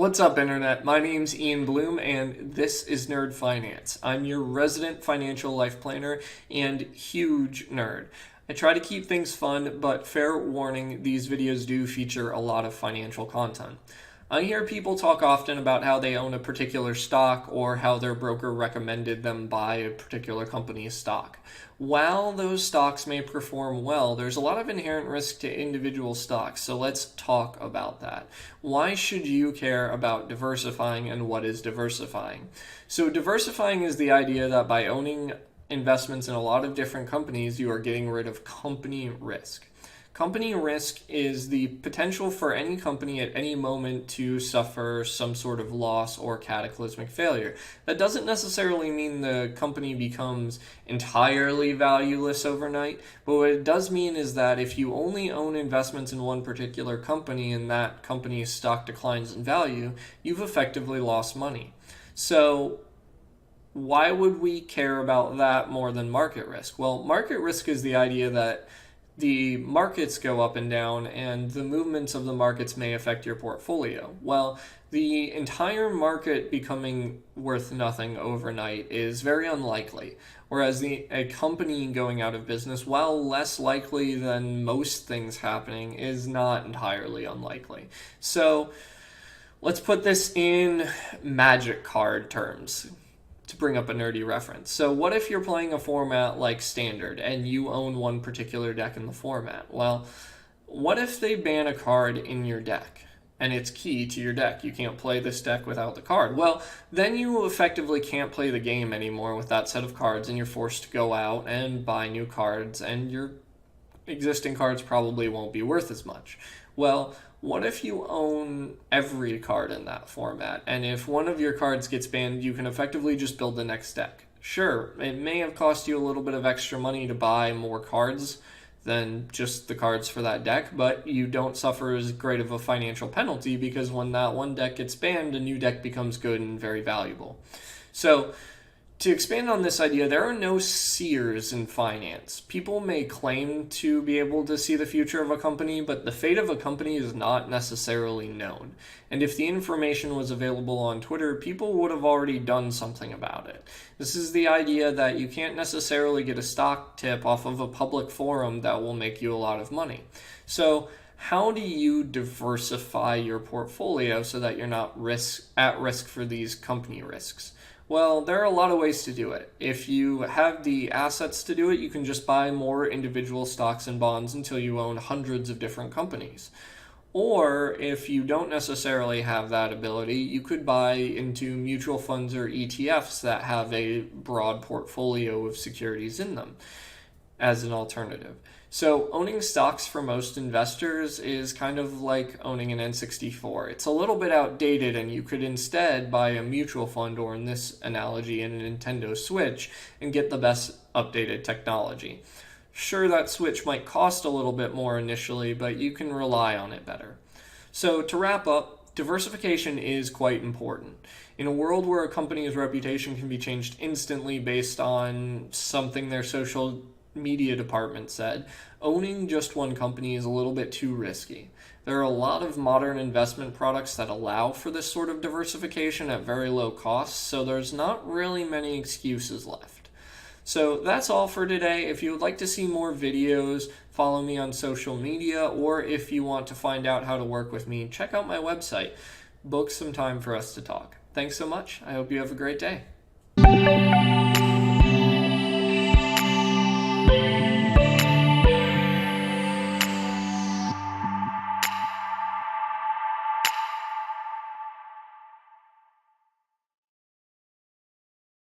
What's up, Internet? My name's Ian Bloom, and this is Nerd Finance. I'm your resident financial life planner and huge nerd. I try to keep things fun, but fair warning, these videos do feature a lot of financial content. I hear people talk often about how they own a particular stock or how their broker recommended them buy a particular company's stock. While those stocks may perform well, there's a lot of inherent risk to individual stocks, so let's talk about that. Why should you care about diversifying, and what is diversifying? So diversifying is the idea that by owning investments in a lot of different companies, you are getting rid of company risk. Company risk is the potential for any company at any moment to suffer some sort of loss or cataclysmic failure. That doesn't necessarily mean the company becomes entirely valueless overnight, but what it does mean is that if you only own investments in one particular company and that company's stock declines in value, you've effectively lost money. So why would we care about that more than market risk? Well, market risk is the idea that the markets go up and down, and the movements of the markets may affect your portfolio. Well, the entire market becoming worth nothing overnight is very unlikely, whereas a company going out of business, while less likely than most things happening, is not entirely unlikely. So let's put this in magic card terms to bring up a nerdy reference. So what if you're playing a format like Standard and you own one particular deck in the format? Well, what if they ban a card in your deck and it's key to your deck? You can't play this deck without the card. Well, then you effectively can't play the game anymore with that set of cards, and you're forced to go out and buy new cards, and your existing cards probably won't be worth as much. Well, what if you own every card in that format, and if one of your cards gets banned, you can effectively just build the next deck? Sure, it may have cost you a little bit of extra money to buy more cards than just the cards for that deck, but you don't suffer as great of a financial penalty because when that one deck gets banned, a new deck becomes good and very valuable. So, to expand on this idea, there are no seers in finance. People may claim to be able to see the future of a company, but the fate of a company is not necessarily known. And if the information was available on Twitter, people would have already done something about it. This is the idea that you can't necessarily get a stock tip off of a public forum that will make you a lot of money. So, how do you diversify your portfolio so that you're not at risk for these company risks? Well, there are a lot of ways to do it. If you have the assets to do it, you can just buy more individual stocks and bonds until you own hundreds of different companies. Or if you don't necessarily have that ability, you could buy into mutual funds or ETFs that have a broad portfolio of securities in them as an alternative. So owning stocks for most investors is kind of like owning an N64. It's a little bit outdated, and you could instead buy a mutual fund, or in this analogy, a Nintendo Switch, and get the best updated technology. Sure, that Switch might cost a little bit more initially, but you can rely on it better. So to wrap up, diversification is quite important. In a world where a company's reputation can be changed instantly based on something their social media department said, owning just one company is a little bit too risky. There are a lot of modern investment products that allow for this sort of diversification at very low costs, so there's not really many excuses left. So that's all for today. If you would like to see more videos, follow me on social media, or if you want to find out how to work with me, check out my website. Book some time for us to talk. Thanks so much. I hope you have a great day.